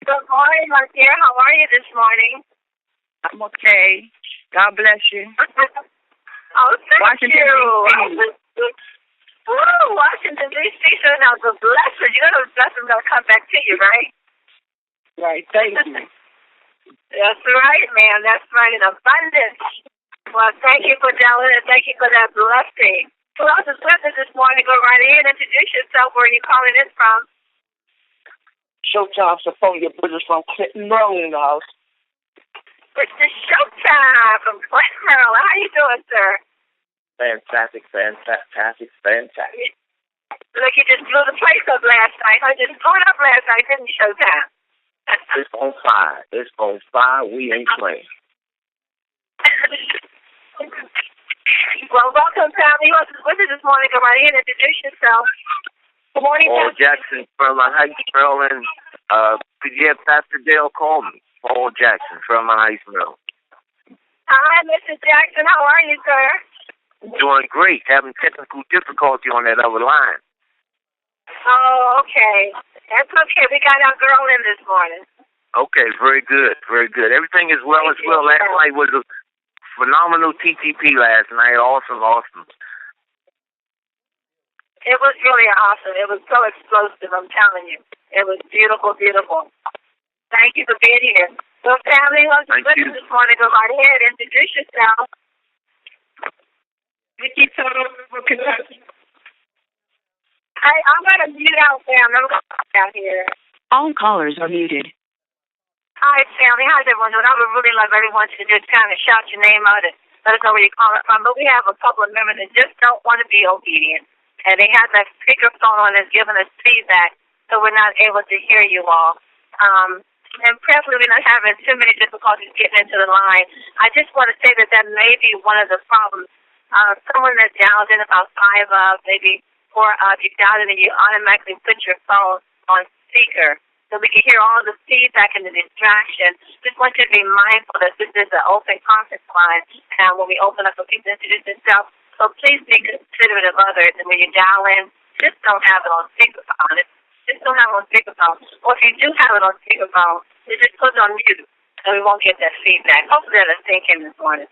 Good morning, my dear. How are you this morning? I'm okay. God bless you. Oh, thank Washington, you. Woo, Washington, D.C. So now the blessing, the blessing's going to come back to you, right? Right. Thank you. That's right, man. That's right. In abundance. Well, thank you for telling and thank you for that blessing. Who else is with us this morning? Go right in. Introduce yourself. Where are you calling in from? Showtime support your business from Clinton, Maryland in the house. It's the Showtime from Clinton, Maryland. How you doing, sir? Fantastic. Look, you just blew the place up last night. I just blew it up last night, didn't you, Showtime? It's on fire. It's on fire. We ain't playing. Well, welcome, family. Who else is with us this morning? Go right in and introduce yourself. Good morning, Paul Pastor Jackson from Heights, Maryland. Could you have Pastor Dale call me? Paul Jackson from Heights, Maryland. Hi, Mr. Jackson. How are you, sir? Doing great. Having technical difficulty on that other line. Oh, okay. That's okay. We got our girl in this morning. Okay, very good. Very good. Everything is well as well. Last night was a phenomenal TTP last night. Awesome. It was really awesome. It was so explosive, I'm telling you. It was beautiful. Thank you for being here. So, family, who else is with us this morning? Go right ahead. Introduce yourself. Vicki, Soto, Kentucky. Hey, I'm going to mute out, fam. I'm going to out here. All callers are muted. Hi, family. How's everyone doing? I would really love everyone to just kind of shout your name out and let us know where you're calling from. But we have a couple of members that just don't want to be obedient. And they have that speakerphone on that's giving us feedback, so we're not able to hear you all. And preferably we're not having too many difficulties getting into the line. I just want to say that may be one of the problems. Someone that dials in about 5 up, maybe 4 up, you dial in and you automatically put your phone on speaker so we can hear all the feedback and the distraction. Just want you to be mindful that this is an open conference line, and when we open up for people to introduce themselves, so please be considerate of others, and when you dial in, just don't have it on speakerphone. Just don't have it on speakerphone. Or if you do have it on speakerphone, you just put it on mute, and we won't get that feedback. Hopefully that'll sink in this morning.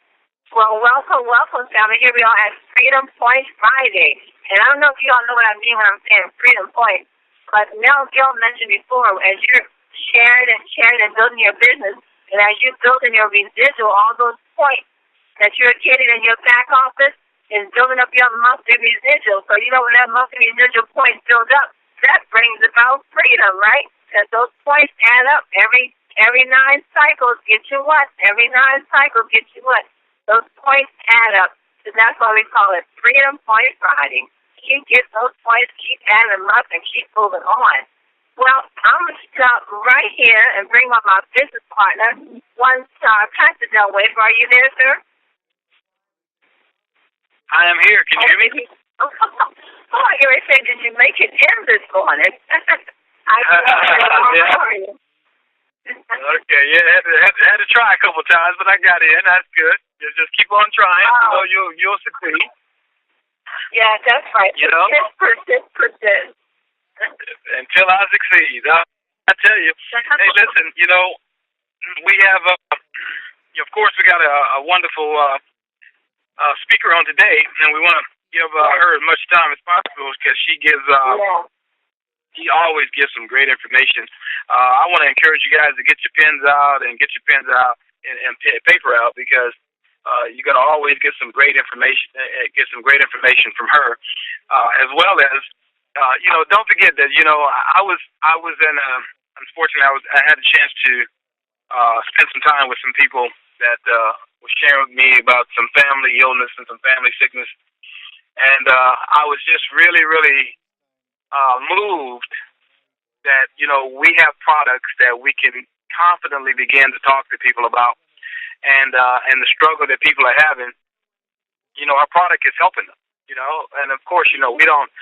Well, welcome, family. Here we are at Freedom Point Friday. And I don't know if you all know what I mean when I'm saying Freedom Point, but Mel Gill mentioned before, as you're sharing and building your business, and as you're building your residual, all those points that you're getting in your back office is building up your monthly residual. So, when that monthly residual points build up, that brings about freedom, right? Because those points add up. Every 9 cycles get you what? Every 9 cycles get you what? Those points add up. So that's why we call it Freedom Point Friday. You get those points, keep adding them up, and keep moving on. Well, I'm going to stop right here and bring on my business partner, one star, Pastor Del Wafer. Are you there, sir? I am here. Can you hear me? Oh, you were saying, did you make it in this morning? Okay, yeah, had to try a couple times, but I got in. That's good. Just keep on trying. You'll succeed. Yeah, that's right. Persist. Until I succeed. I tell you. Hey, listen, we have, of course, we got a wonderful speaker on today, and we want to give her as much time as possible because she gives, she always gives some great information. I want to encourage you guys to get your pens out and and paper out because you're going to always get some great information. From her, as well as don't forget that I was in unfortunately I had a chance to spend some time with some people that were sharing with me about some family illness and some family sickness, and I was just really moved that we have products that we can confidently begin to talk to people about, and the struggle that people are having. Our product is helping them. And of course, we don't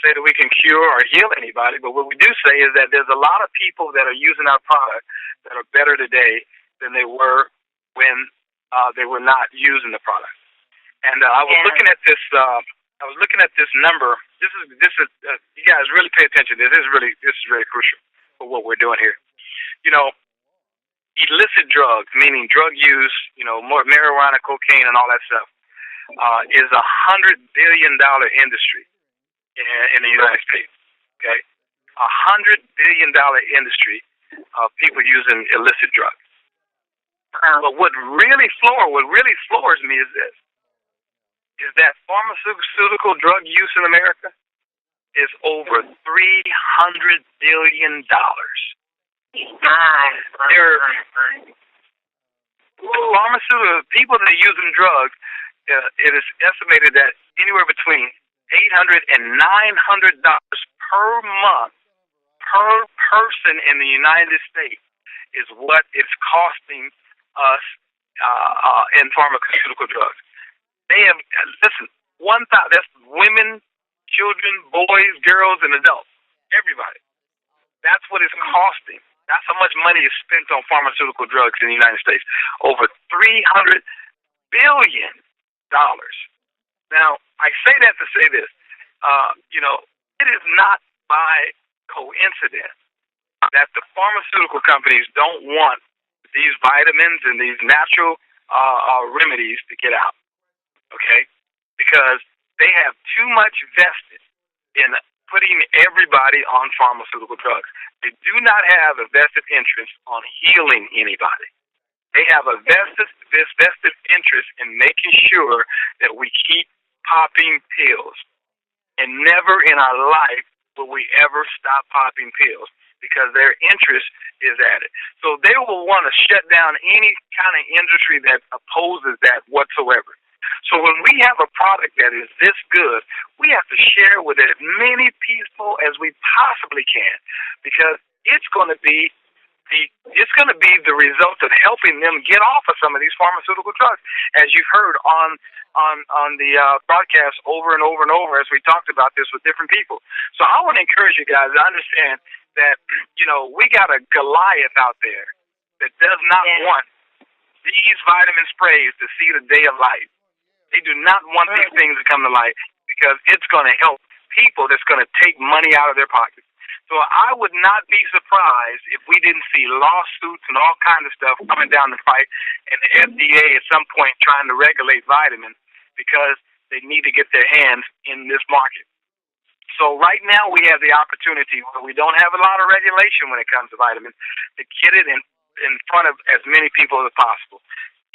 say that we can cure or heal anybody, but what we do say is that there's a lot of people that are using our product that are better today than they were when they were not using the product. And I was looking at this. I was looking at this number. This is you guys really pay attention. This is really crucial for what we're doing here. illicit drugs, meaning drug use, more marijuana, cocaine, and all that stuff, is $100 billion industry in the United States. Okay, $100 billion industry of people using illicit drugs. But what really floors me is this: is that pharmaceutical drug use in America is over $300 billion. Pharmaceutical people that are using drugs, it is estimated that anywhere between $800 and $900 per month per person in the United States is what it's costing us in pharmaceutical drugs. They have that's women, children, boys, girls, and adults, everybody. That's what it's costing. That's how much money is spent on pharmaceutical drugs in the United States. Over $300 billion. Now, I say that to say this. It is not by coincidence that the pharmaceutical companies don't want these vitamins and these natural remedies to get out. Okay? Because they have too much vested in putting everybody on pharmaceutical drugs. They do not have a vested interest on healing anybody. They have a vested interest in making sure that we keep popping pills. And never in our life will we ever stop popping pills because their interest is at it. So they will want to shut down any kind of industry that opposes that whatsoever. So when we have a product that is this good, we have to share with as many people as we possibly can, because it's going to be the result of helping them get off of some of these pharmaceutical drugs, as you've heard on the broadcast over and over and over as we talked about this with different people. So I want to encourage you guys to understand that we got a Goliath out there that does not want these vitamin sprays to see the day of light. They do not want these things to come to light because it's going to help people that's going to take money out of their pockets. So I would not be surprised if we didn't see lawsuits and all kinds of stuff coming down the pipe and the FDA at some point trying to regulate vitamins because they need to get their hands in this market. So right now we have the opportunity where we don't have a lot of regulation when it comes to vitamins to get it in front of as many people as possible.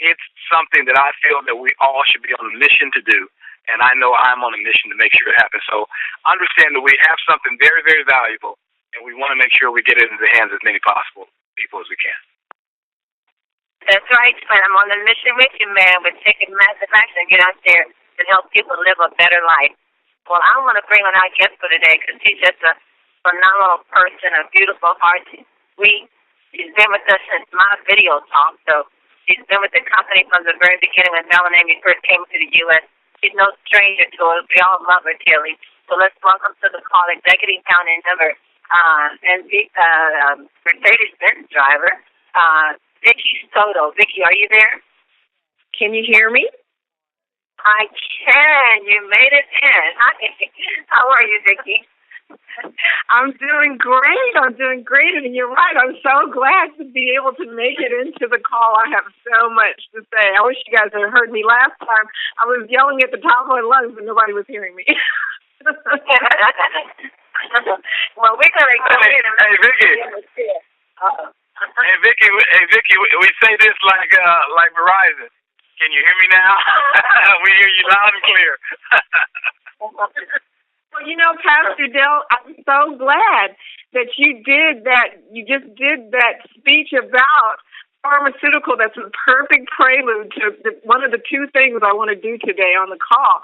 It's something that I feel that we all should be on a mission to do, and I know I'm on a mission to make sure it happens. So understand that we have something very, very valuable, and we want to make sure we get it into the hands of as many possible people as we can. That's right, son. I'm on a mission with you, man. We're taking massive action and get out there and help people live a better life. Well, I want to bring on our guest for today because he's just a phenomenal person, a beautiful heart. She's been with us since my video talk, so she's been with the company from the very beginning when Melanie first came to the U.S. She's no stranger to it. We all love her, Tilly. So let's welcome to the call Executive County Member and Mercedes-Benz driver, Vicki Soto. Vicki, are you there? Can you hear me? I can. You made it in. Hi. How are you, Vicki? I'm doing great. And you're right. I'm so glad to be able to make it into the call. I have so much to say. I wish you guys had heard me last time. I was yelling at the top of my lungs, but nobody was hearing me. Well, we're going to go in and Hey, Vicki. Hey, Vicki, we say this like Verizon. Can you hear me now? We hear you loud and clear. Well, Pastor Dell, I'm so glad that you just did that speech about pharmaceutical. That's a perfect prelude to one of the two things I want to do today on the call.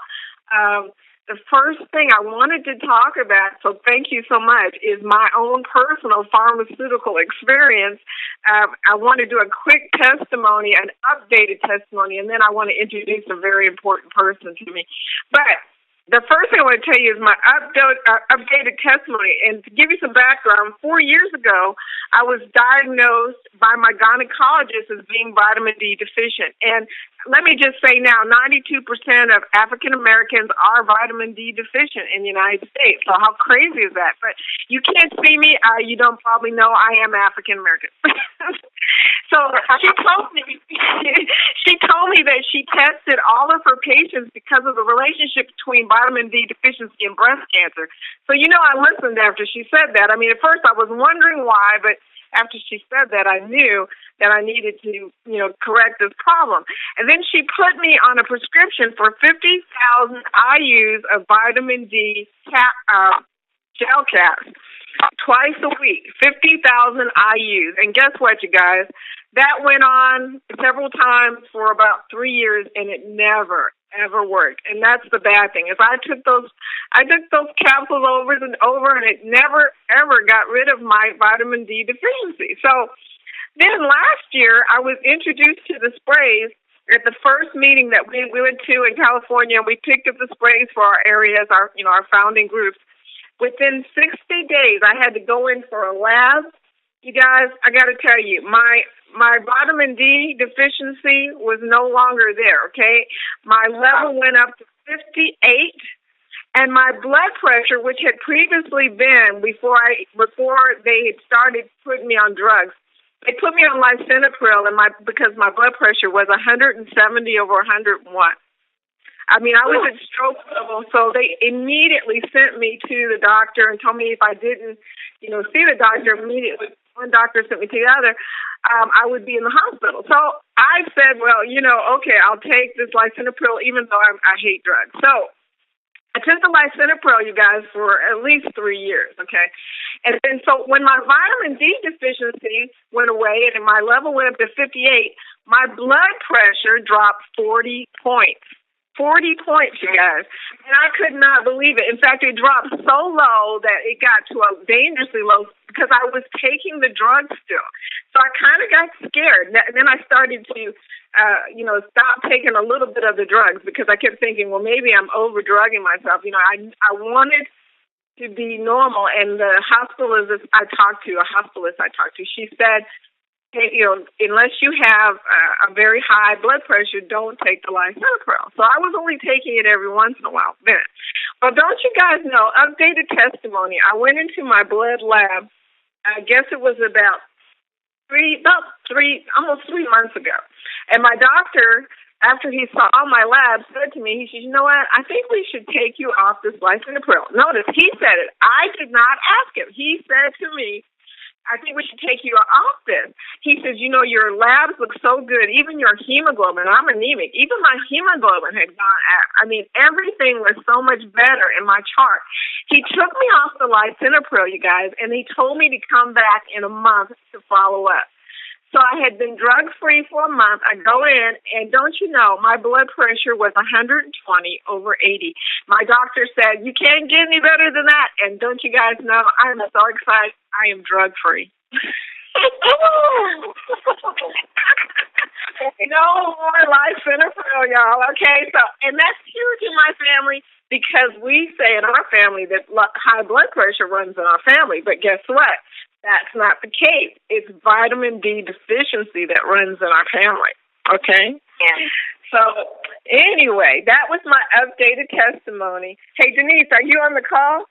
The first thing I wanted to talk about, so thank you so much, is my own personal pharmaceutical experience. I want to do a quick testimony, an updated testimony, and then I want to introduce a very important person to me. But the first thing I want to tell you is my updated testimony. And to give you some background, 4 years ago, I was diagnosed by my gynecologist as being vitamin D deficient. And let me just say now, 92% of African Americans are vitamin D deficient in the United States. So how crazy is that? But you can't see me. You don't probably know I am African American. So she told me that she tested all of her patients because of the relationship between vitamin D deficiency and breast cancer. So, I listened after she said that. I mean, at first I was wondering why, but after she said that, I knew that I needed to, correct this problem. And then she put me on a prescription for 50,000 IUs of vitamin D gel caps twice a week, 50,000 IUs. And guess what, you guys? That went on several times for about 3 years, and it never, ever worked. And that's the bad thing. If I took those capsules over and over, and it never, ever got rid of my vitamin D deficiency. So then last year, I was introduced to the sprays at the first meeting that we went to in California. We picked up the sprays for our areas, our founding groups. Within 60 days, I had to go in for a lab. You guys, I got to tell you, my vitamin D deficiency was no longer there, okay? My level went up to 58, and my blood pressure, which had previously been before they had started putting me on drugs, they put me on lisinopril because my blood pressure was 170 over 101. I mean, I was at stroke level, so they immediately sent me to the doctor and told me if I didn't, see the doctor immediately, one doctor sent me to the other, I would be in the hospital. So I said, well, okay, I'll take this lisinopril even though I hate drugs. So I took the lisinopril, you guys, for at least 3 years, okay? And then so when my vitamin D deficiency went away and my level went up to 58, my blood pressure dropped 40 points. 40 points, you guys. And I could not believe it. In fact, it dropped so low that it got to a dangerously low because I was taking the drugs still. So I kind of got scared. And then I started to, stop taking a little bit of the drugs because I kept thinking, well, maybe I'm over-drugging myself. I wanted to be normal. And the hospitalist I talked to, she said, hey, unless you have a very high blood pressure, don't take the lisinopril. So I was only taking it every once in a while then. Well, don't you guys know, updated testimony, I went into my blood lab, I guess it was almost 3 months ago. And my doctor, after he saw all my labs, said to me, he said, you know what, I think we should take you off this lisinopril. Notice, he said it. I did not ask him. He said to me, I think we should take you off this. He says, your labs look so good. Even your hemoglobin, I'm anemic. Even my hemoglobin had gone up. I mean, everything was so much better in my chart. He took me off the lisinopril, you guys, and he told me to come back in a month to follow up. So I had been drug-free for a month. I go in, and don't you know, my blood pressure was 120 over 80. My doctor said, you can't get any better than that. And don't you guys know, I'm so excited. I am drug-free. No more lisinopril, y'all, okay? So, and that's huge in my family because we say in our family that high blood pressure runs in our family. But guess what? That's not the case. It's vitamin D deficiency that runs in our family, okay? Yeah. So anyway, that was my updated testimony. Hey, Denise, are you on the call?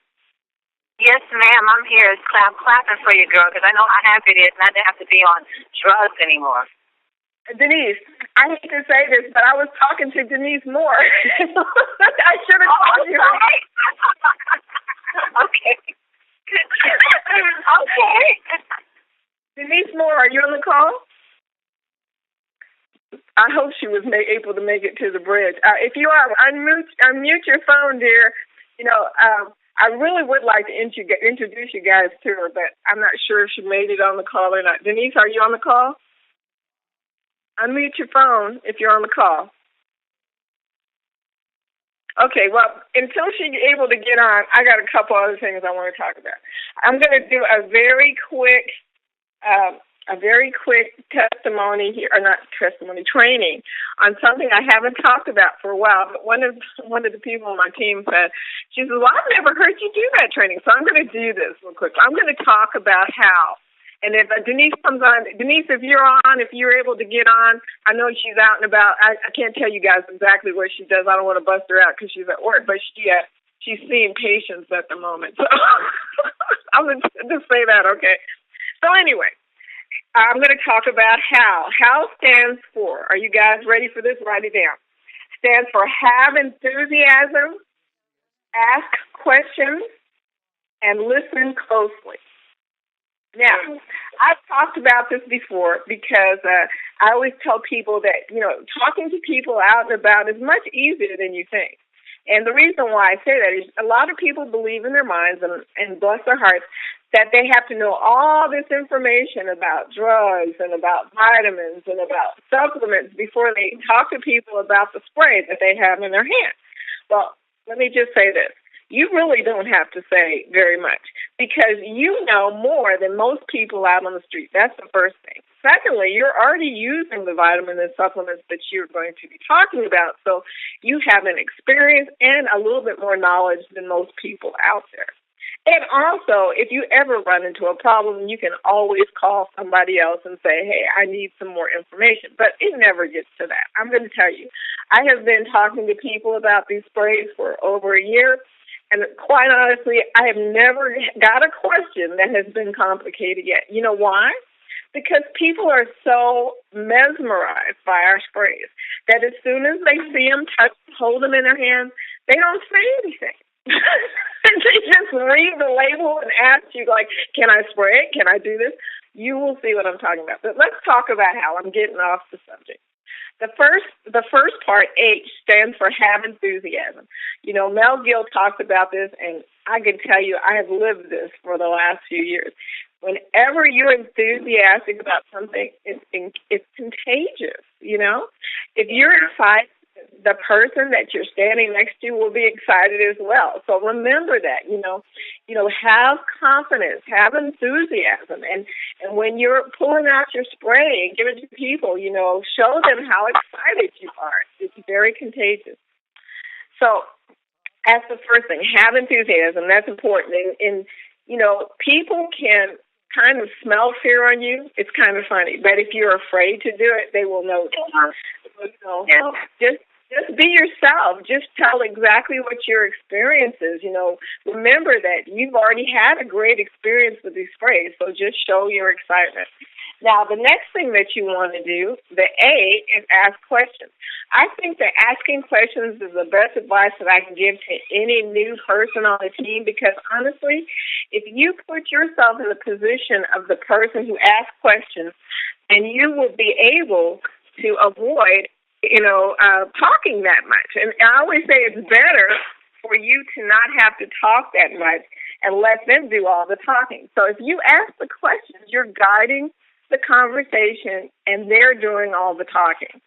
Yes, ma'am, I'm here. I'm clapping for you, girl, because I know how happy it is not to have to be on drugs anymore. Denise, I hate to say this, but I was talking to Denise Moore. I should have told you. Okay. Okay. Denise Moore, are you on the call? I hope she was able to make it to the bridge. If you are, unmute your phone, dear. I really would like to introduce you guys to her, but I'm not sure if she made it on the call or not. Denise, are you on the call? Unmute your phone if you're on the call. Okay, well, until she's able to get on, I got a couple other things I want to talk about. I'm going to do a very quick a very quick testimony here, or not testimony, training on something I haven't talked about for a while. But one of the people on my team said, she said, well, I've never heard you do that training, so I'm going to do this real quick. I'm going to talk about how. And if Denise comes on, Denise, if you're able to get on, I know she's out and about. I can't tell you guys exactly what she does. I don't want to bust her out because she's at work, but she's seeing patients at the moment. So I'm going to just say that, okay? So anyway, I'm going to talk about how. How stands for, are you guys ready for this? Write it down. Stands for have enthusiasm, ask questions, and listen closely. Now, I've talked about this before because I always tell people that, talking to people out and about is much easier than you think. And the reason why I say that is a lot of people believe in their minds and bless their hearts that they have to know all this information about drugs and about vitamins and about supplements before they talk to people about the spray that they have in their hand. Well, let me just say this. You really don't have to say very much because you know more than most people out on the street. That's the first thing. Secondly, you're already using the vitamins and supplements that you're going to be talking about, so you have an experience and a little bit more knowledge than most people out there. And also, if you ever run into a problem, you can always call somebody else and say, hey, I need some more information. But it never gets to that. I'm going to tell you, I have been talking to people about these sprays for over a year. And quite honestly, I have never got a question that has been complicated yet. You know why? Because people are so mesmerized by our sprays that as soon as they see them, touch, hold them in their hands, they don't say anything. They just read the label and ask you, like, can I spray it? Can I do this? You will see what I'm talking about. But let's talk about how. I'm getting off the subject. The first part, H, stands for have enthusiasm. Mel Gill talks about this, and I can tell you I have lived this for the last few years. Whenever you're enthusiastic about something, it's contagious, If you're excited, the person that you're standing next to will be excited as well. So remember that, have confidence, have enthusiasm. And when you're pulling out your spray and give it to people, show them how excited you are. It's very contagious. So that's the first thing, have enthusiasm. That's important. And people can kind of smell fear on you. It's kind of funny. But if you're afraid to do it, they will know. Just be yourself. Just tell exactly what your experience is. Remember that you've already had a great experience with these sprays, so just show your excitement. Now, the next thing that you want to do, the A, is ask questions. I think that asking questions is the best advice that I can give to any new person on the team because, honestly, if you put yourself in the position of the person who asks questions, then you will be able to avoid talking that much. And I always say it's better for you to not have to talk that much and let them do all the talking. So if you ask the questions, you're guiding the conversation and they're doing all the talking.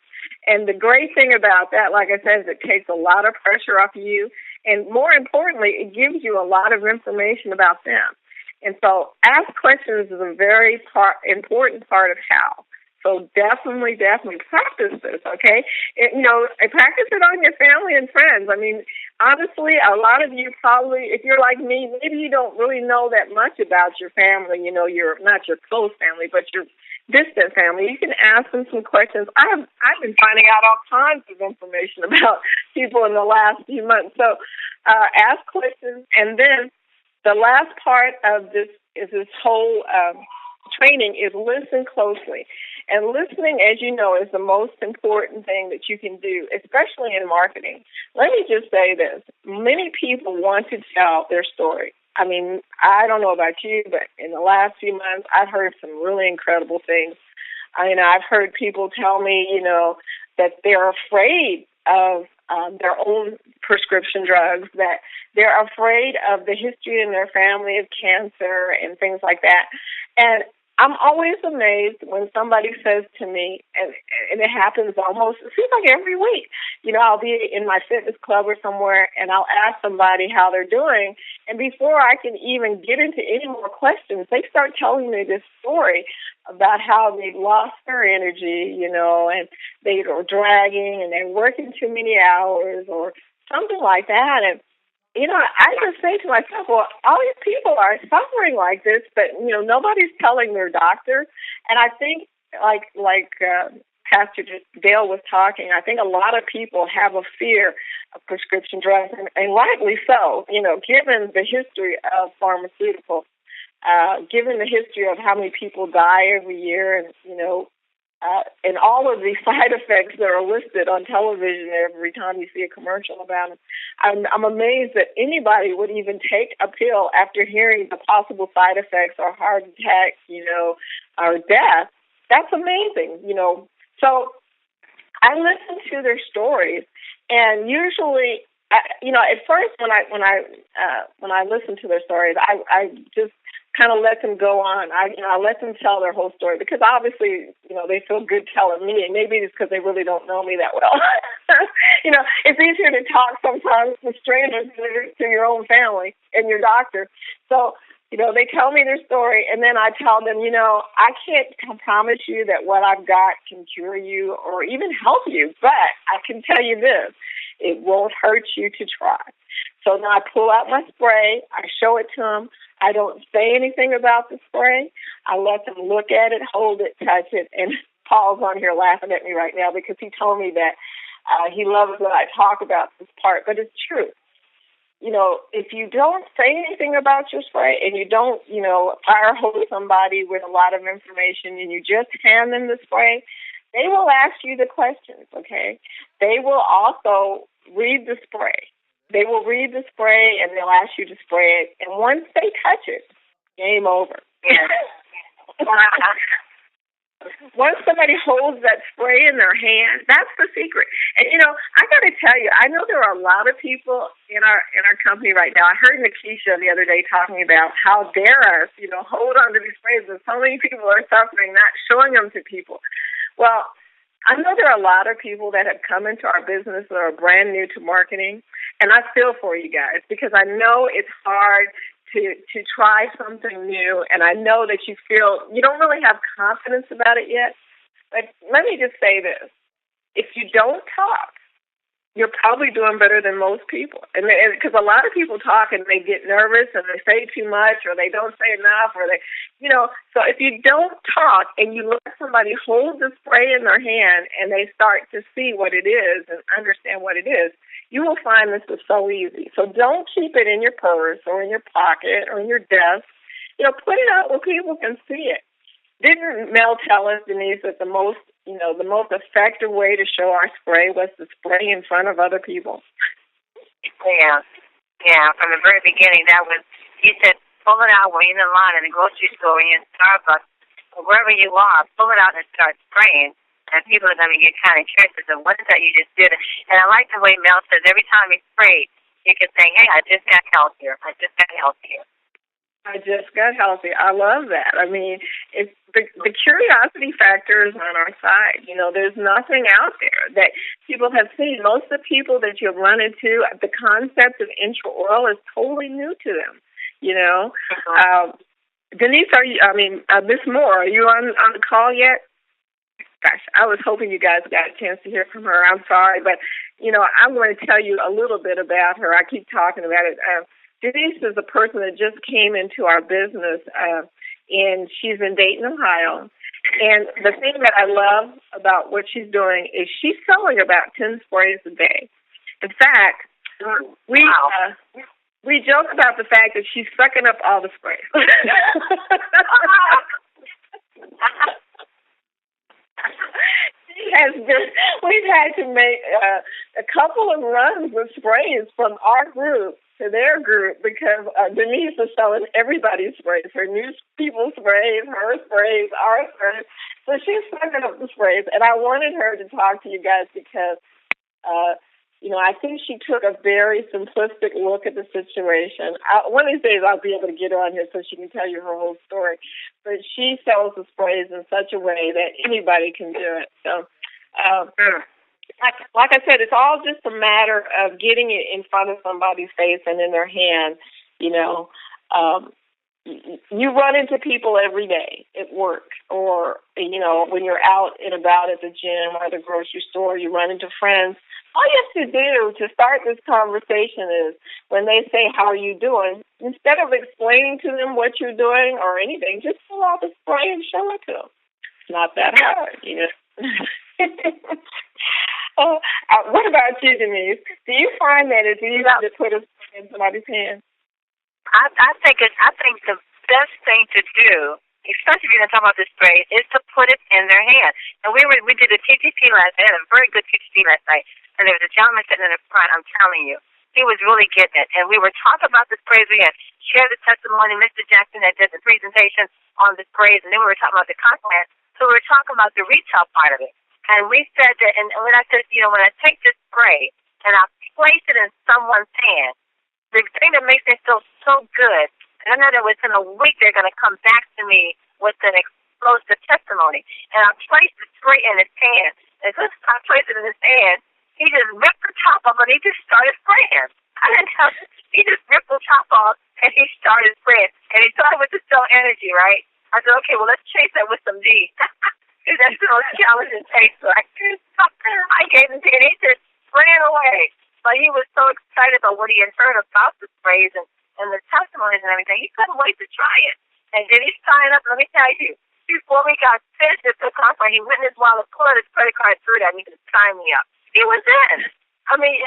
And the great thing about that, like I said, is it takes a lot of pressure off of you. And more importantly, it gives you a lot of information about them. And so ask questions is a very important part of how. So definitely practice this, okay? Practice it on your family and friends. I mean, honestly, a lot of you probably, if you're like me, maybe you don't really know that much about your family. You're not your close family, but your distant family. You can ask them some questions. I've been finding out all kinds of information about people in the last few months. So ask questions, and then the last part of this is this whole training is listen closely. And listening, as you know, is the most important thing that you can do, especially in marketing. Let me just say this. Many people want to tell their story. I mean, I don't know about you, but in the last few months, I've heard some really incredible things. I've heard people tell me, that they're afraid of their own prescription drugs, that they're afraid of the history in their family of cancer and things like that. And I'm always amazed when somebody says to me, and it happens almost, it seems like every week, I'll be in my fitness club or somewhere, and I'll ask somebody how they're doing, And before I can even get into any more questions, they start telling me this story about how they lost their energy, and they were dragging and they're working too many hours or something like that. And, I just say to myself, well, all these people are suffering like this, but, nobody's telling their doctor. And I think, like Pastor Dale was talking, I think a lot of people have a fear of prescription drugs, and rightly so, given the history of pharmaceuticals, given the history of how many people die every year, and all of the side effects that are listed on television every time you see a commercial about them. I'm amazed that anybody would even take a pill after hearing the possible side effects or heart attack, or death. That's amazing, So I listen to their stories, and usually, at first when I listen to their stories, I just kind of let them go on. I let them tell their whole story because obviously, they feel good telling me, and maybe it's because they really don't know me that well. It's easier to talk sometimes with strangers than to your own family and your doctor. So, they tell me their story, and then I tell them, I can't promise you that what I've got can cure you or even help you, but I can tell you this, it won't hurt you to try. So now I pull out my spray, I show it to them, I don't say anything about the spray, I let them look at it, hold it, touch it, and Paul's on here laughing at me right now because he told me that he loves when I talk about this part, but it's true. If you don't say anything about your spray and you don't, fire hose somebody with a lot of information and you just hand them the spray, they will ask you the questions, okay? They will also read the spray. They will read the spray and they'll ask you to spray it. And once they touch it, game over. Once somebody holds that spray in their hand, that's the secret. And, I got to tell you, I know there are a lot of people in our company right now. I heard Nikisha the other day talking about how dare us, hold on to these sprays. And so many people are suffering, not showing them to people. Well, I know there are a lot of people that have come into our business that are brand new to marketing, and I feel for you guys because I know it's hard to try something new, and I know that you feel you don't really have confidence about it yet. But let me just say this. If you don't talk, you're probably doing better than most people. And because a lot of people talk and they get nervous and they say too much or they don't say enough or they, so if you don't talk and you let somebody hold the spray in their hand and they start to see what it is and understand what it is, you will find this is so easy. So don't keep it in your purse or in your pocket or in your desk. Put it out where people can see it. Didn't Mel tell us, Denise, that the most effective way to show our spray was to spray in front of other people? Yeah. From the very beginning, he said, pull it out when you're in line in the grocery store, when you're in Starbucks, or wherever you are, pull it out and start spraying. And people are going to get kind of curious and what is that you just did? And I like the way Mel says every time he sprayed, you can say, hey, I just got healthier. I just got healthier. I love that. I mean, it's the curiosity factor is on our side. There's nothing out there that people have seen. Most of the people that you've run into, the concept of Intra oil is totally new to them. Denise, Miss Moore, are you on the call yet? Gosh, I was hoping you guys got a chance to hear from her. I'm sorry, but, I'm going to tell you a little bit about her. I keep talking about it. Denise is a person that just came into our business, and she's in Dayton, Ohio. And the thing that I love about what she's doing is she's selling about 10 sprays a day. In fact, we joke about the fact that she's sucking up all the sprays. We've had to make a couple of runs with sprays from our group to their group because Denise is selling everybody's sprays, her new people's sprays, her sprays, our sprays. So she's sucking up the sprays, and I wanted her to talk to you guys because, I think she took a very simplistic look at the situation. One of these days I'll be able to get her on here so she can tell you her whole story. But she sells the sprays in such a way that anybody can do it. So, like I said, it's all just a matter of getting it in front of somebody's face and in their hand. You run into people every day at work, or, when you're out and about at the gym or the grocery store, you run into friends. All you have to do to start this conversation is when they say, how are you doing? Instead of explaining to them what you're doing or anything, just pull out the spray and show it to them. It's not that hard, What about you, Denise? Do you find that it's easy to put a spray in somebody's hand? I think the best thing to do, especially if you're going to talk about the spray, is to put it in their hand. And we did a TTP last night, a very good TTP last night, and there was a gentleman sitting in the front. I'm telling you, he was really getting it. And we were talking about the sprays. We had shared the testimony, Mr. Jackson that did the presentation on the sprays, and then we were talking about the content. So we were talking about the retail part of it. And we said that, and when I said, when I take this spray and I place it in someone's hand, the thing that makes me feel so good, and I know that within a week they're going to come back to me with an explosive testimony. And I placed the spray in his hand. And as I placed it in his hand, he just ripped the top off and he just started spraying. I didn't tell him. He just ripped the top off and he started spraying. And he started with the cell energy, right? I said, okay, well, let's chase that with some D. Because that's the most challenging taste. So I gave him D and he just spraying away. But he was so excited about what he had heard about the sprays and the testimonies and everything. He couldn't wait to try it. And then he signed up. Let me tell you, before we got finished at the conference, he went in his wallet, pulled his credit card through that, and he could sign me up. He was in.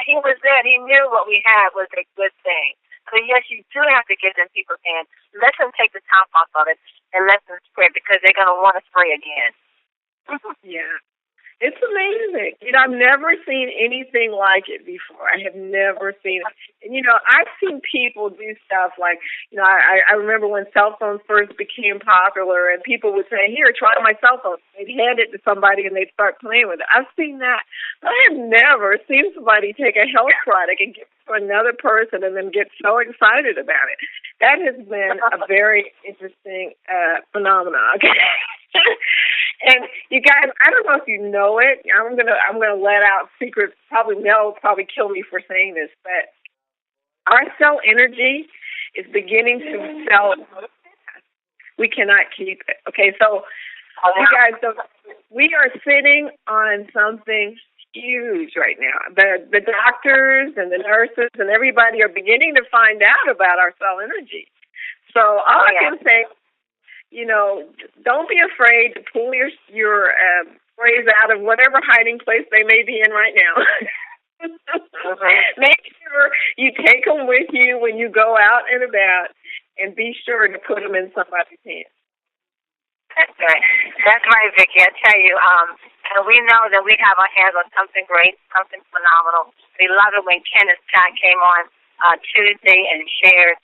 He was in. He knew what we had was a good thing. So, yes, you do have to get in people's hands. Let them take the top off of it and let them spray because they're going to want to spray again. Yeah. It's amazing. I've never seen anything like it before. I have never seen it. And, I've seen people do stuff like, I remember when cell phones first became popular and people would say, here, try my cell phone. They'd hand it to somebody and they'd start playing with it. I've seen that. But I have never seen somebody take a health product and give it to another person and then get so excited about it. That has been a very interesting phenomenon. And you guys, I don't know if you know it. I'm gonna let out secrets. Probably Mel will probably kill me for saying this, but our cell energy is beginning to sell. We cannot keep it. Okay, so you guys, we are sitting on something huge right now. The doctors and the nurses and everybody are beginning to find out about our cell energy. So all I can say, don't be afraid to pull your sprays out of whatever hiding place they may be in right now. Make sure you take them with you when you go out and about, and be sure to put them in somebody's hand. That's right, Vicki. I tell you, and we know that we have our hands on something great, something phenomenal. We love it when Ken and Scott came on Tuesday and shared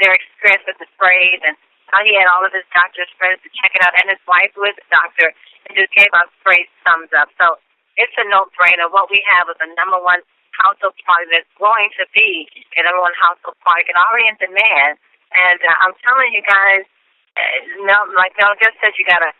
their experience with the sprays, and how he had all of his doctor's friends to check it out, and his wife who is a doctor, and just gave out sprays thumbs up. So it's a no-brainer. What we have is a number one household product that's going to be a number one household product and already in demand. And I'm telling you guys, like Mel just said, you gotta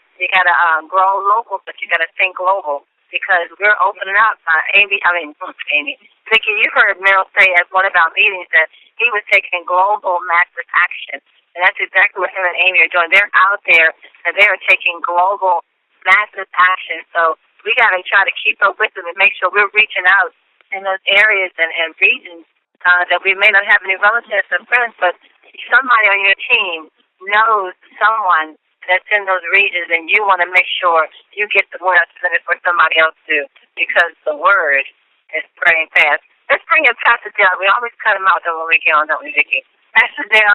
grow local, but you gotta think global because we're opening up. Vicki, you heard Mel say at one of our meetings that he was taking global massive action. And that's exactly what him and Amy are doing. They're out there and they are taking global massive action. So we got to try to keep up with them and make sure we're reaching out in those areas and regions that we may not have any relatives or friends, but somebody on your team knows someone that's in those regions, and you want to make sure you get the word out to them before somebody else do, because the word is spreading fast. Let's bring in Pastor Dale. We always cut him out when we get on, don't we, Vicki? Pastor Dale,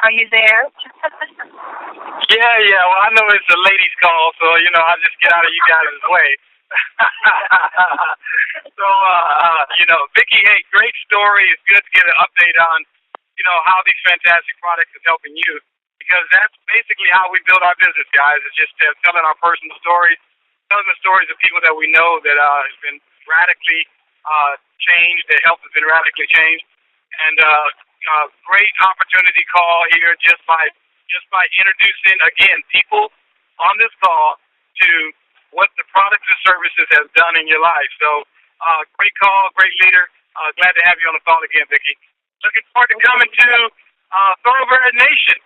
are you there? Yeah. Well, I know it's a ladies' call, so, I'll just get out of you guys' way. So, Vicki, hey, great story. It's good to get an update on, how these fantastic products is helping you, because that's basically how we build our business, guys. It's just telling our personal stories, telling the stories of people that we know that has been radically changed, their health has been radically changed, and great opportunity call here just by introducing again people on this call to what the products and services have done in your life. So great call, great leader. Glad to have you on the phone again, Vicki. Looking forward to coming to Thoroughbred Nation.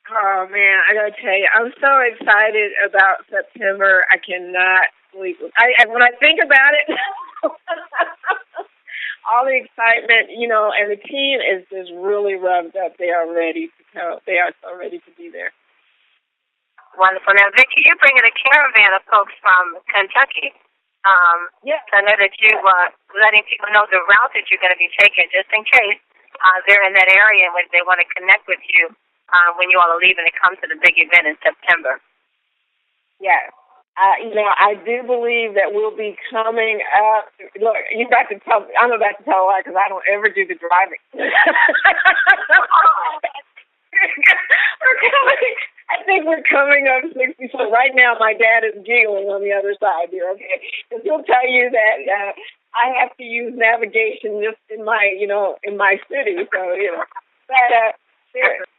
Oh man, I gotta tell you, I'm so excited about September. I cannot sleep. When I think about it, all the excitement, and the team is just really revved up. They are ready to go. They are so ready to be there. Wonderful. Now, Vicki, you're bringing a caravan of folks from Kentucky. Yes. I know that you letting people know the route that you're going to be taking, just in case they're in that area and they want to connect with you when you all are leaving to come to the big event in September. Yes. I do believe that we'll be coming up. Look, I'm about to tell a lot because I don't ever do the driving. I think we're coming up 60. So right now, my dad is giggling on the other side here. Okay, because he'll tell you that I have to use navigation just in my city. So but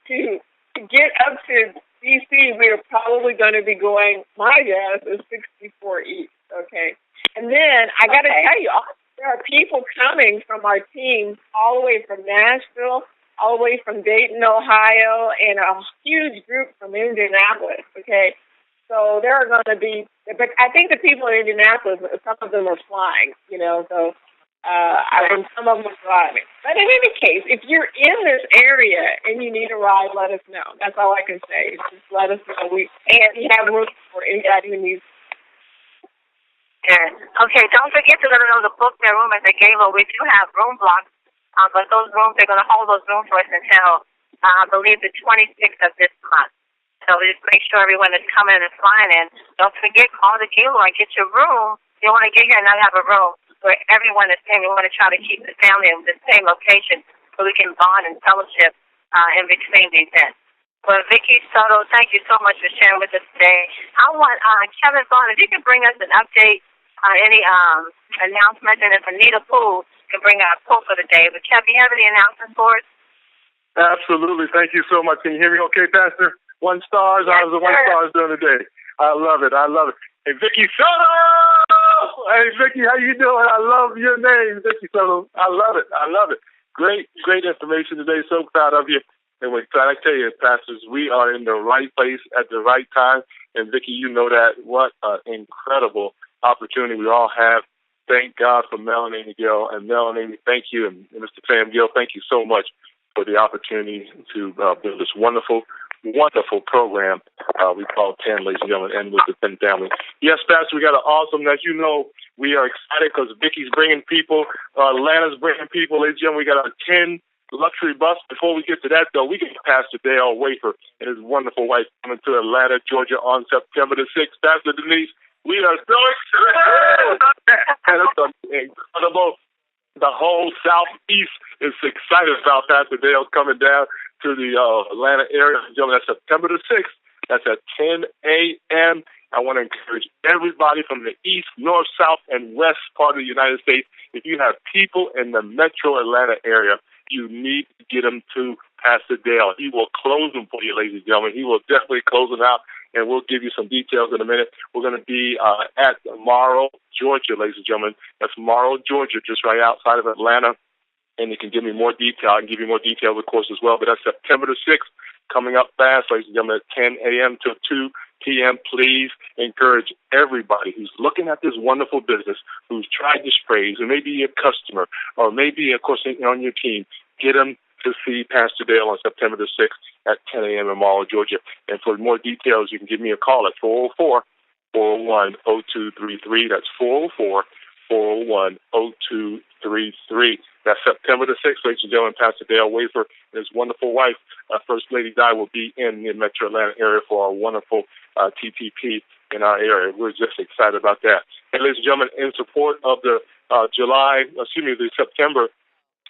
to get up to DC, we are probably going to be going. My guess is 64 East. Okay, and then I got to tell you, there are people coming from our team all the way from Nashville, all the way from Dayton, Ohio, and a huge group from Indianapolis, okay? So there are going to be, but I think the people in Indianapolis, some of them are flying, so some of them are driving. But in any case, if you're in this area and you need a ride, let us know. That's all I can say. Just let us know. We have room for anybody who needs. Yeah. Okay, don't forget to let them know to book their room at the Gala. We do have room blocks. But those rooms, they're going to hold those rooms for us until, I believe, the 26th of this month. So just make sure everyone is coming and flying in. Don't forget, call the Gala and get your room. You don't want to get here and not have a room where everyone is staying. We want to try to keep the family in the same location so we can bond and fellowship in between the events. Well, Vicki, Soto, thank you so much for sharing with us today. I want Kevin Vaughn, if you can bring us an update, any announcements, and if Anita Poole can bring out a quote for the day. But Kevin, you have any announcements for us? Absolutely. Thank you so much. Can you hear me okay, Pastor? 1 star. Yes, I was the 1 stars during the day. I love it. Hey, Vicki Soto! Hey, Vicki, how you doing? I love your name, Vicki Soto. I love it. Great information today. So proud of you. And we're trying to tell you, pastors, we are in the right place at the right time. And Vicki, you know that. What an incredible opportunity we all have. Thank God for Melanie Gill. And Melanie, thank you. And Mr. Sam Gill, thank you so much for the opportunity to build this wonderful program we call 10, ladies and gentlemen, and with the 10 family. Yes, Pastor, we got an awesome, as you know, we are excited because Vicki's bringing people, Atlanta's bringing people. Ladies and gentlemen, we got a 10 luxury bus. Before we get to that, though, we get Pastor Dale Wafer and his wonderful wife coming to Atlanta, Georgia on September the 6th. Pastor Denise, we are so excited about that. And it's incredible. The whole Southeast is excited about Pastor Dale coming down to the Atlanta area. That's September the 6th. That's at 10 a.m. I want to encourage everybody from the east, north, south, and west part of the United States. If you have people in the metro Atlanta area, you need to get them to Pastor Dale. He will close them for you, ladies and gentlemen. He will definitely close them out, and we'll give you some details in a minute. We're going to be at Morrow, Georgia, ladies and gentlemen. That's Morrow, Georgia, just right outside of Atlanta. And you can give me more detail. I can give you more details, of course, as well. But that's September the 6th, coming up fast, ladies and gentlemen, at 10 a.m. to 2 p.m. Please encourage everybody who's looking at this wonderful business, who's tried the sprays, or maybe a customer, or maybe, of course, on your team, get them to see Pastor Dale on September the 6th at 10 a.m. in Morrow, Georgia. And for more details, you can give me a call at 404-401-0233. That's 404-401-0233. That's September the 6th, ladies and gentlemen. Pastor Dale Wafer and his wonderful wife, First Lady Di, will be in the Metro Atlanta area for our wonderful TTP in our area. We're just excited about that. And ladies and gentlemen, in support of the the September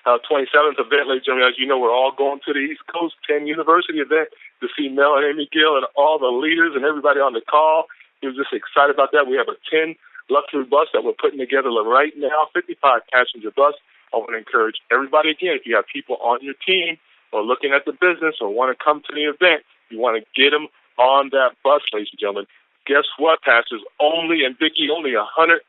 27th event, ladies and gentlemen, as you know, we're all going to the East Coast 10 University event to see Mel and Amy Gill and all the leaders and everybody on the call. We're just excited about that. We have a 10 luxury bus that we're putting together right now, 55-passenger bus. I want to encourage everybody, again, if you have people on your team or looking at the business or want to come to the event, you want to get them on that bus, ladies and gentlemen. Guess what, pastors? Vicki, only $150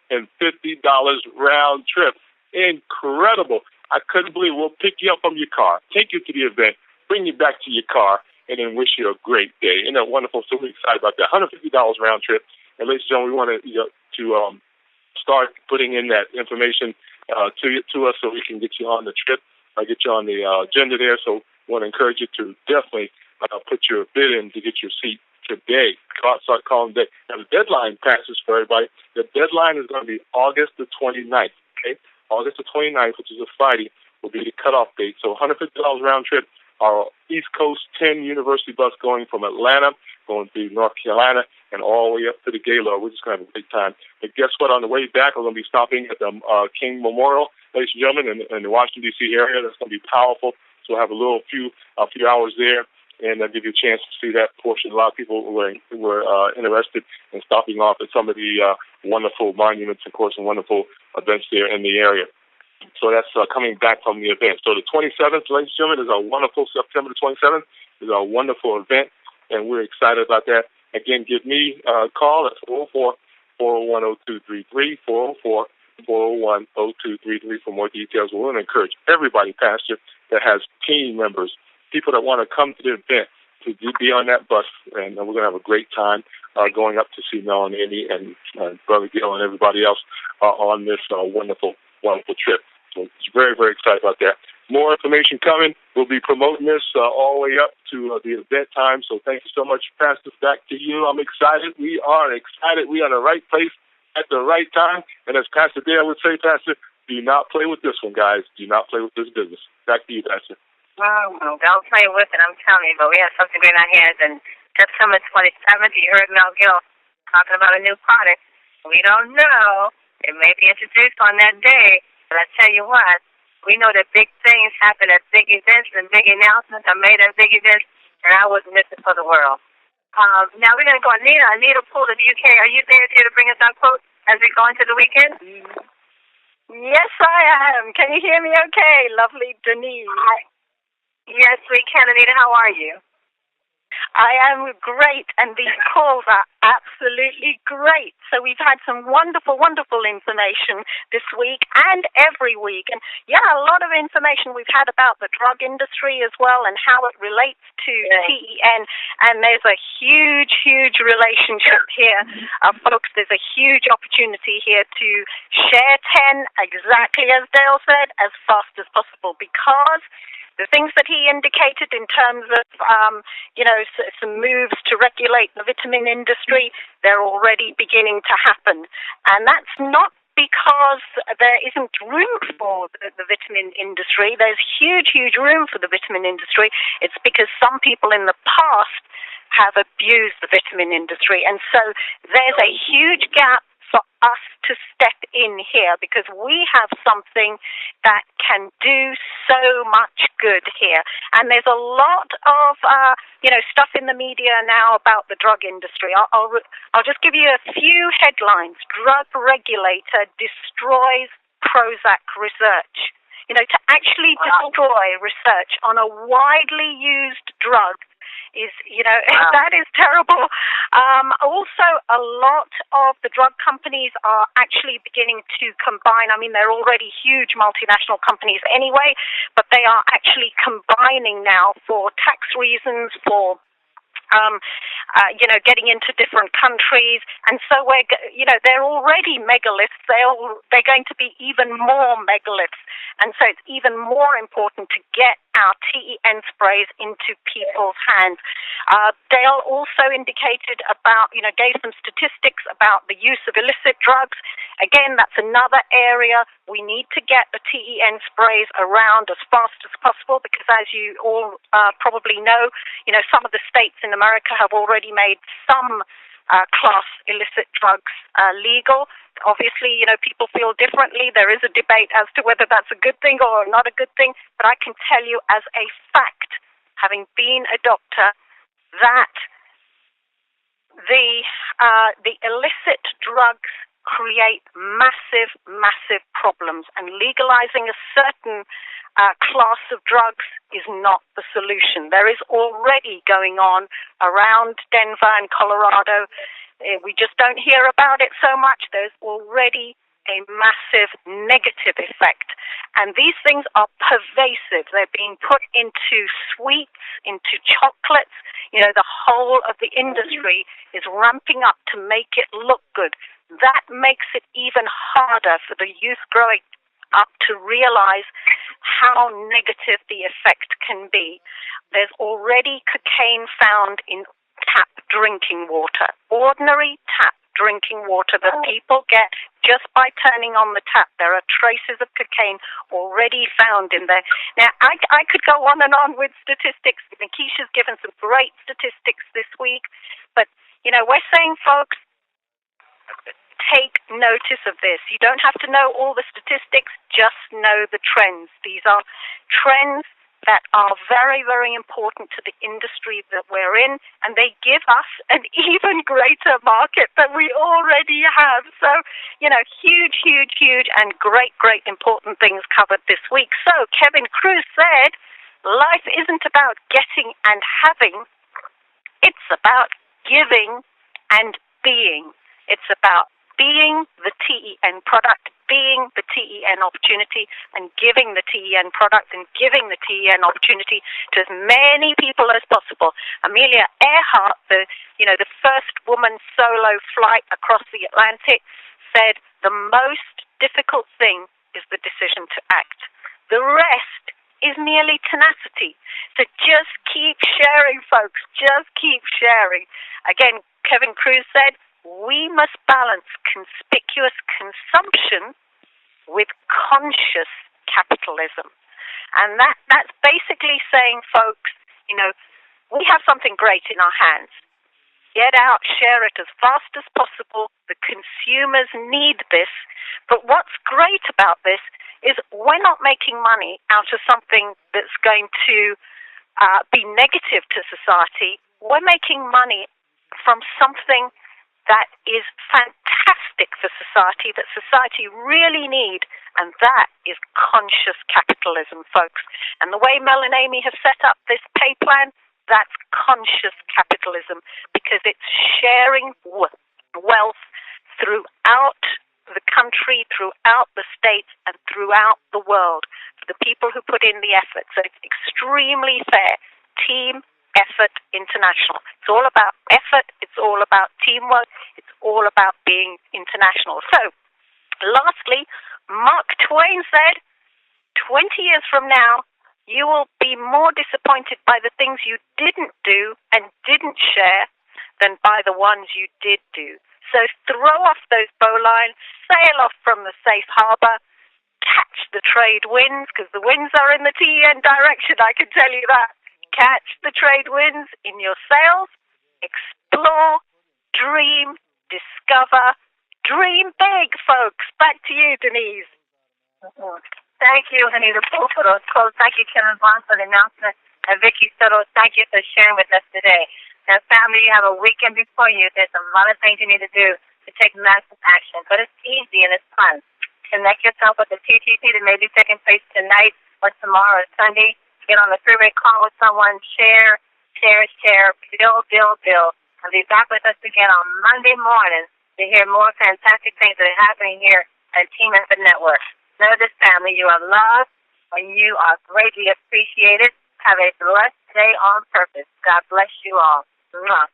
round trip. Incredible. I couldn't believe it. We'll pick you up from your car, take you to the event, bring you back to your car, and then wish you a great day. Isn't that wonderful? So we're excited about that. $150 round trip. And ladies and gentlemen, we want to start putting in that information to us so we can get you on the trip, get you on the agenda there. So we want to encourage you to definitely put your bid in to get your seat today. Start calling today. Now, the deadline passes for everybody. The deadline is going to be August the 29th. Okay? August the 29th, which is a Friday, will be the cutoff date. So $150 round trip. Our East Coast 10 University bus going from Atlanta, going to North Carolina, and all the way up to the Gaylord. We're just going to have a great time. But guess what? On the way back, we're going to be stopping at the King Memorial, ladies and gentlemen, in the Washington, D.C. area. That's going to be powerful. So we'll have a few hours there, and that'll give you a chance to see that portion. A lot of people were interested in stopping off at some of the wonderful monuments, of course, and wonderful events there in the area. So that's coming back from the event. So the 27th, ladies and gentlemen, is a wonderful, September the 27th, is a wonderful event, and we're excited about that. Again, give me a call at 404-401-0233, 404-401-0233 for more details. We want to encourage everybody, Pastor, that has team members, people that want to come to the event, to be on that bus, and we're going to have a great time going up to see Mel and Andy and Brother Gil and everybody else on this wonderful trip. So it's very, very excited about that. More information coming. We'll be promoting this all the way up to the event time. So thank you so much, Pastor. Back to you. I'm excited. We are excited. We are in the right place at the right time. And as Pastor Dale would say, Pastor, do not play with this one, guys. Do not play with this business. Back to you, Pastor. Well, don't play with it, I'm telling you. But we have something great in our hands. And September 27th, you heard Mel Gill talking about a new product. We don't know. It may be introduced on that day. But I tell you what, we know that big things happen at big events and big announcements are made at big events, and I wouldn't miss it for the world. Now we're going to go Anita. Anita Poole of the UK. Are you there to bring us our quote as we go into the weekend? Yes, I am. Can you hear me okay? Lovely Denise. Yes, we can. Anita, how are you? I am great, and these calls are absolutely great. So we've had some wonderful, wonderful information this week and every week. And, yeah, a lot of information we've had about the drug industry as well and how it relates to TEN. And there's a huge, huge relationship here. Folks, there's a huge opportunity here to share TEN, exactly as Dale said, as fast as possible, because the things that he indicated in terms of, some moves to regulate the vitamin industry, they're already beginning to happen. And that's not because there isn't room for the vitamin industry. There's huge, huge room for the vitamin industry. It's because some people in the past have abused the vitamin industry. And so there's a huge gap for us to step in here, because we have something that can do so much good here. And there's a lot of, stuff in the media now about the drug industry. I'll just give you a few headlines. Drug regulator destroys Prozac research. To actually destroy research on a widely used drug is, that is terrible. Also, a lot of the drug companies are actually beginning to combine. I mean, they're already huge multinational companies anyway, but they are actually combining now for tax reasons, for getting into different countries. And so they're already megaliths. They're going to be even more megaliths. And so it's even more important to get our TEN sprays into people's hands. Dale also indicated about, gave some statistics about the use of illicit drugs. Again, that's another area. We need to get the TEN sprays around as fast as possible, because as you all probably know, some of the states in America have already made some class illicit drugs legal. Obviously, people feel differently. There is a debate as to whether that's a good thing or not a good thing. But I can tell you as a fact, having been a doctor, that the illicit drugs create massive, massive problems. And legalizing a certain class of drugs is not the solution. There is already going on around Denver and Colorado. We just don't hear about it so much. There's already a massive negative effect. And these things are pervasive. They're being put into sweets, into chocolates. You know, the whole of the industry is ramping up to make it look good. That makes it even harder for the youth growing up to realize how negative the effect can be. There's already cocaine found in tap drinking water, ordinary tap drinking water that people get just by turning on the tap. There are traces of cocaine already found in there. Now, I could go on and on with statistics. Keisha's given some great statistics this week. But, you know, we're saying, folks, take notice of this. You don't have to know all the statistics, just know the trends. These are trends that are very, very important to the industry that we're in, and they give us an even greater market than we already have. So, you know, huge, huge, huge, and great, great important things covered this week. So, Kevin Cruz said, life isn't about getting and having, it's about giving and being. It's about being the TEN product, being the TEN opportunity, and giving the TEN product and giving the TEN opportunity to as many people as possible. Amelia Earhart, the first woman solo flight across the Atlantic, said the most difficult thing is the decision to act. The rest is merely tenacity. So just keep sharing, folks. Just keep sharing. Again, Kevin Cruz said, we must balance conspicuous consumption with conscious capitalism. And that's basically saying, folks, you know, we have something great in our hands. Get out, share it as fast as possible. The consumers need this. But what's great about this is we're not making money out of something that's going to be negative to society. We're making money from something that is fantastic for society, that society really need, and that is conscious capitalism, folks. And the way Mel and Amy have set up this pay plan, that's conscious capitalism, because it's sharing wealth throughout the country, throughout the states, and throughout the world for the people who put in the effort. So it's extremely fair. Team Effort International. It's all about effort. It's all about teamwork. It's all about being international. So, lastly, Mark Twain said, 20 years from now, you will be more disappointed by the things you didn't do and didn't share than by the ones you did do. So throw off those bowlines, sail off from the safe harbor, catch the trade winds, because the winds are in the TEN direction, I can tell you that. Catch the trade winds in your sails, explore, dream, discover, dream big, folks. Back to you, Denise. Thank you, Anita Poole, for those quotes. Thank you, Kevin Bond, for the announcement. And Vicki Soto, thank you for sharing with us today. Now, family, you have a weekend before you. There's a lot of things you need to do to take massive action, but it's easy and it's fun. Connect yourself with the TTP that may be taking place tonight or tomorrow or Sunday. Get on the freeway, call with someone, share, build. And be back with us again on Monday morning to hear more fantastic things that are happening here at Team Effort Network. Know this, family, you are loved and you are greatly appreciated. Have a blessed day on purpose. God bless you all. Mwah.